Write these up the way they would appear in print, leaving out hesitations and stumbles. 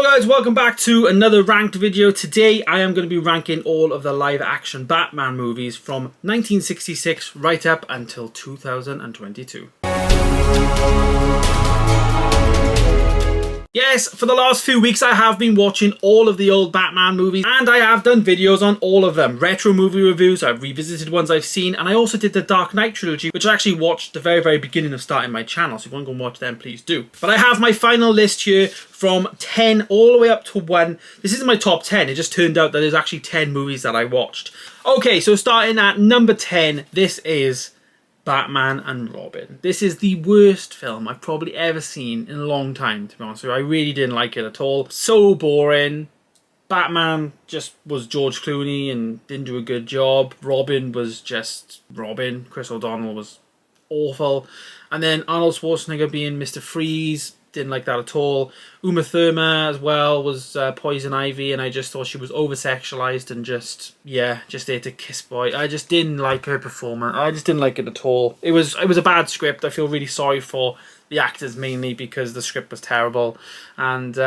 Hello guys, welcome back to another ranked video. Today I am going to be ranking all of the live action Batman movies from 1966 right up until 2022. Yes, for the last few weeks I have been watching all of the old Batman movies and I have done videos on all of them. Retro movie reviews, I've revisited ones I've seen, and I also did the Dark Knight trilogy, which I actually watched the very beginning of starting my channel, so if you want to go and watch them, please do. But I have my final list here from 10 all the way up to 1. This isn't my top 10, it just turned out that there's actually 10 movies that I watched. Okay, so starting at number 10, this is Batman and Robin. This is the worst film I've probably ever seen in a long time, to be honest with you. I really didn't like it at all. So boring. Batman just was George Clooney and didn't do a good job. Robin was just Robin. Chris O'Donnell was awful. And then Arnold Schwarzenegger being Mr. Freeze, didn't like that at all. Uma Thurman as well was Poison Ivy, and I just thought she was over-sexualized and just there to kiss boy. I just didn't like her performance. I just didn't like it at all. It was a bad script. I feel really sorry for the actors mainly because the script was terrible. And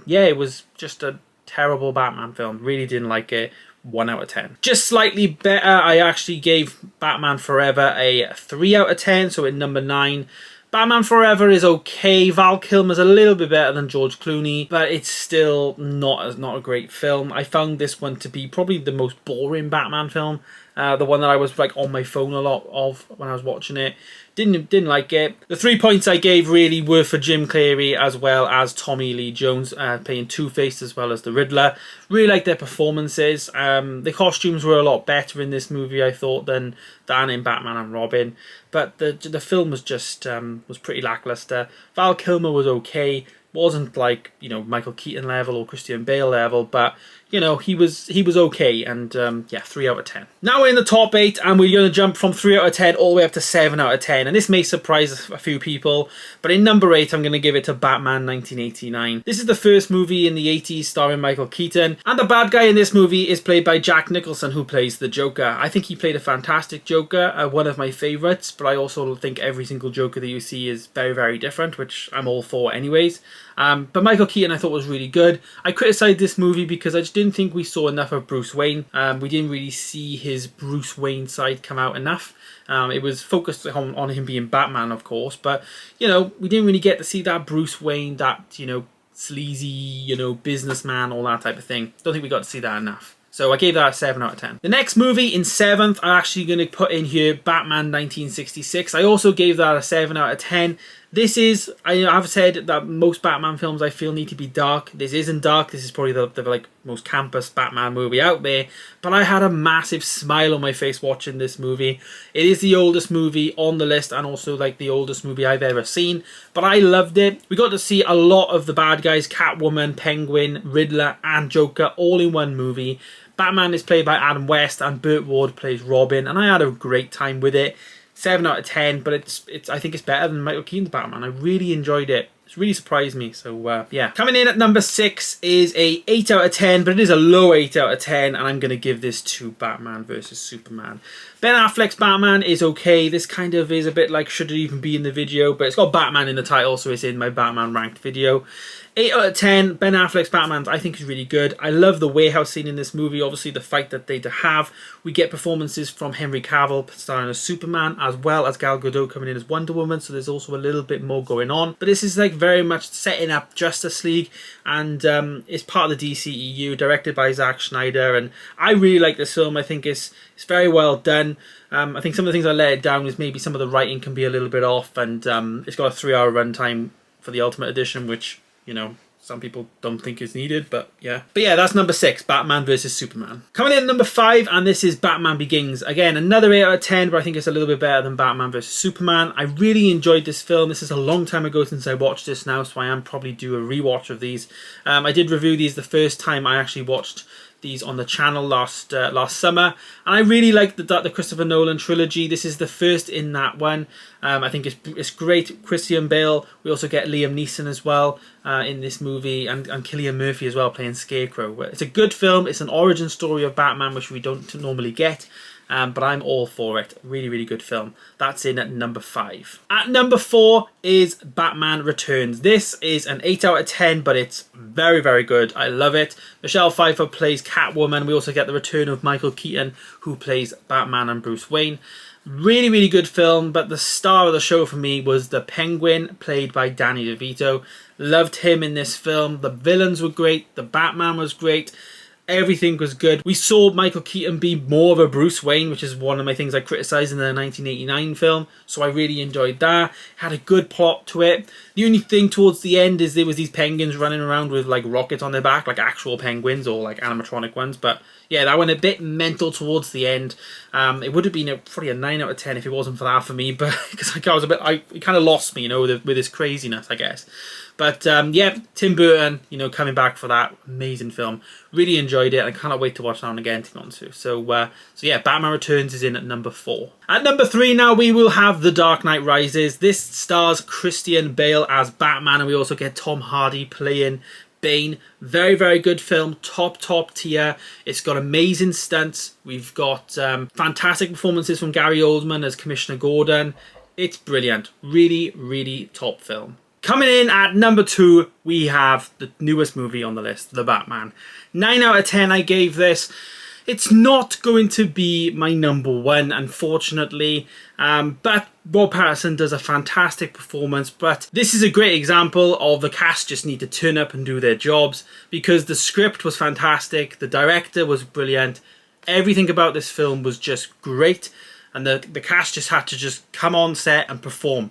it was just a terrible Batman film. Really didn't like it. 1 out of 10. Just slightly better, I actually gave Batman Forever a 3 out of 10, so at number 9. Batman Forever is okay. Val Kilmer's a little bit better than George Clooney, but it's still not a great film. I found this one to be probably the most boring Batman film. The one that I was like on my phone a lot of when I was watching it. Didn't like it. The 3 points I gave really were for Jim Carrey as well as Tommy Lee Jones playing Two-Face as well as the Riddler. Really liked their performances. The costumes were a lot better in this movie, I thought, than in Batman and Robin. But the film was just was pretty lackluster. Val Kilmer was okay. Wasn't like, you know, Michael Keaton level or Christian Bale level, but you know, he was okay, and 3 out of 10. Now we're in the top 8, and we're going to jump from 3 out of 10 all the way up to 7 out of 10, and this may surprise a few people, but in number 8 I'm going to give it to Batman 1989. This is the first movie in the 80s starring Michael Keaton, and the bad guy in this movie is played by Jack Nicholson, who plays the Joker. I think he played a fantastic Joker, one of my favourites, but I also think every single Joker that you see is very different, which I'm all for anyways. But Michael Keaton I thought was really good. I criticised this movie because I just didn't think we saw enough of Bruce Wayne. We didn't really see his Bruce Wayne side come out enough. It was focused on him being Batman, of course, but you know, we didn't really get to see that Bruce Wayne, that, you know, sleazy, you know, businessman, all that type of thing. Don't think we got to see that enough. So I gave that a 7 out of 10. The next movie in 7th, I'm actually going to put in here Batman 1966. I also gave that a 7 out of 10. This is, I've said that most Batman films I feel need to be dark. This isn't dark. This is probably the like most campus Batman movie out there. But I had a massive smile on my face watching this movie. It is the oldest movie on the list and also like the oldest movie I've ever seen. But I loved it. We got to see a lot of the bad guys, Catwoman, Penguin, Riddler and Joker all in one movie. Batman is played by Adam West and Burt Ward plays Robin, and I had a great time with it. 7 out of 10, but it's I think it's better than Michael Keaton's Batman. I really enjoyed it. It's really surprised me, so yeah. Coming in at number 6 is a 8 out of 10, but it is a low 8 out of 10, and I'm going to give this to Batman vs Superman. Ben Affleck's Batman is okay. This kind of is a bit like, should it even be in the video, but it's got Batman in the title, so it's in my Batman ranked video. 8 out of 10, Ben Affleck's Batman I think is really good. I love the warehouse scene in this movie, obviously the fight that they have. We get performances from Henry Cavill starring as Superman, as well as Gal Gadot coming in as Wonder Woman, so there's also a little bit more going on. But this is like very much setting up Justice League, and it's part of the DCEU, directed by Zack Snyder, and I really like this film. I think it's very well done. I think some of the things I let it down is maybe some of the writing can be a little bit off, and it's got a 3-hour runtime for the Ultimate Edition, which, you know, some people don't think is needed, but yeah. But yeah, that's number 6, Batman vs Superman. Coming in at number 5, and this is Batman Begins. Again, another 8 out of 10, but I think it's a little bit better than Batman vs Superman. I really enjoyed this film. This is a long time ago since I watched this now, so I am probably due a rewatch of these. I did review these the first time I actually watched these on the channel last summer, and I really like the Christopher Nolan trilogy. This is the first in that one. I think it's great. Christian Bale. We also get Liam Neeson as well in this movie, and Cillian Murphy as well playing Scarecrow. It's a good film. It's an origin story of Batman, which we don't normally get. but I'm all for it. Really, really good film. That's in at number 5. At number 4 is Batman Returns. This is an 8 out of 10, but it's very, very good. I love it. Michelle Pfeiffer plays Catwoman. We also get the return of Michael Keaton, who plays Batman and Bruce Wayne. Really, really good film, but the star of the show for me was the Penguin, played by Danny DeVito. Loved him in this film. The villains were great. The Batman was great. Everything was good. We saw Michael Keaton be more of a Bruce Wayne, which is one of my things I criticised in the 1989 film. So I really enjoyed that. Had a good plot to it. The only thing towards the end is there was these penguins running around with like rockets on their back, like actual penguins or like animatronic ones. But yeah, that went a bit mental towards the end. It would have been probably a 9 out of 10 if it wasn't for that for me, but because I was it kind of lost me, you know, with this craziness, I guess. But yeah, Tim Burton, you know, coming back for that amazing film. Really enjoyed it. I cannot wait to watch that one again, to be honest with you. So yeah, Batman Returns is in at number 4. At number 3 now, we will have The Dark Knight Rises. This stars Christian Bale as Batman, and we also get Tom Hardy playing Bane. Very, very good film. Top tier. It's got amazing stunts. We've got fantastic performances from Gary Oldman as Commissioner Gordon. It's brilliant. Really, really top film. Coming in at number 2, we have the newest movie on the list, The Batman. 9 out of 10 I gave this. It's not going to be my number 1, unfortunately, but Rob Pattinson does a fantastic performance. But this is a great example of the cast just need to turn up and do their jobs, because the script was fantastic, the director was brilliant, everything about this film was just great, and the cast just had to just come on set and perform.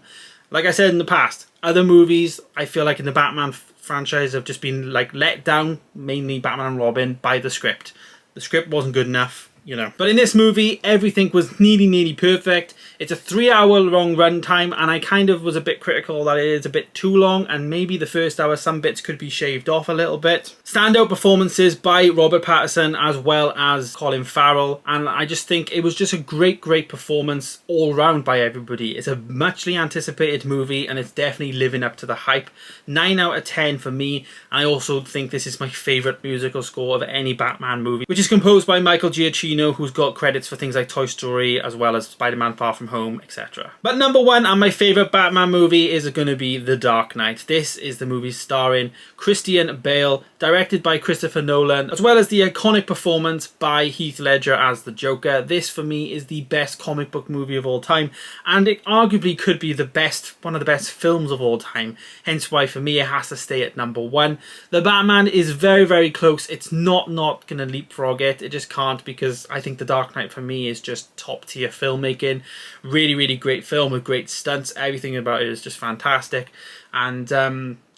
Like I said in the past, other movies, I feel like in the Batman franchise, have just been like let down, mainly Batman and Robin, by the script. The script wasn't good enough, you know. But in this movie, everything was nearly perfect. It's a 3-hour long runtime, and I kind of was a bit critical that it is a bit too long, and maybe the first hour, some bits could be shaved off a little bit. Standout performances by Robert Pattinson as well as Colin Farrell, and I just think it was just a great performance all round by everybody. It's a muchly anticipated movie, and it's definitely living up to the hype. 9 out of 10 for me, and I also think this is my favourite musical score of any Batman movie, which is composed by Michael Giacchino, who's got credits for things like Toy Story as well as Spider-Man Far From Home, etc. But number 1 and my favourite Batman movie is going to be The Dark Knight. This is the movie starring Christian Bale, directed by Christopher Nolan, as well as the iconic performance by Heath Ledger as the Joker. This for me is the best comic book movie of all time, and it arguably could be one of the best films of all time, hence why for me it has to stay at number 1. The Batman is very close. It's not going to leapfrog it. It just can't, because I think The Dark Knight for me is just top tier filmmaking. Really great film with great stunts. Everything about it is just fantastic. And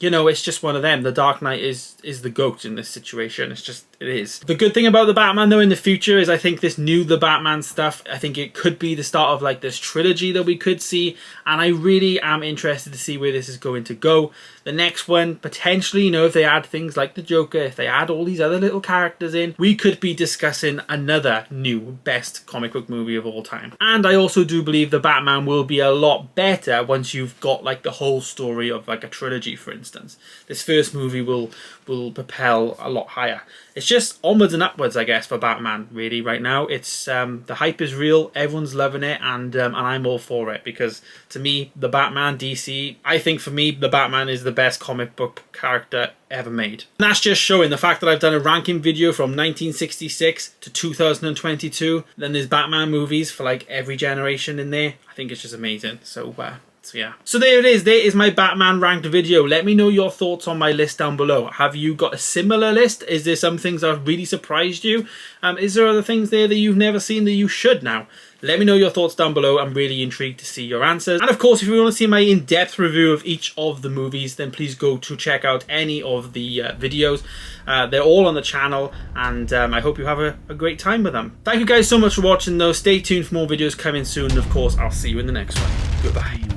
you know, it's just one of them. The Dark Knight is the GOAT in this situation. It is. The good thing about the Batman though in the future is I think this new The Batman stuff, I think it could be the start of like this trilogy that we could see, and I really am interested to see where this is going to go. The next one, potentially, you know, if they add things like the Joker, if they add all these other little characters in, we could be discussing another new best comic book movie of all time. And I also do believe the Batman will be a lot better once you've got like the whole story of like a trilogy, for instance. This first movie will propel a lot higher. It's just onwards and upwards, I guess, for Batman, really, right now. It's the hype is real, everyone's loving it, and I'm all for it, because to me, the Batman, DC, I think for me, the Batman is the best comic book character ever made. And that's just showing the fact that I've done a ranking video from 1966 to 2022, then there's Batman movies for like every generation in there. I think it's just amazing. So yeah. So there it is. There is my Batman ranked video. Let me know your thoughts on my list down below. Have you got a similar list? Is there some things that have really surprised you? Is there other things there that you've never seen that you should now? Let me know your thoughts down below. I'm really intrigued to see your answers. And of course, if you want to see my in-depth review of each of the movies, then please go to check out any of the videos. They're all on the channel, and I hope you have a great time with them. Thank you guys so much for watching though. Stay tuned for more videos coming soon. And of course, I'll see you in the next one. Goodbye.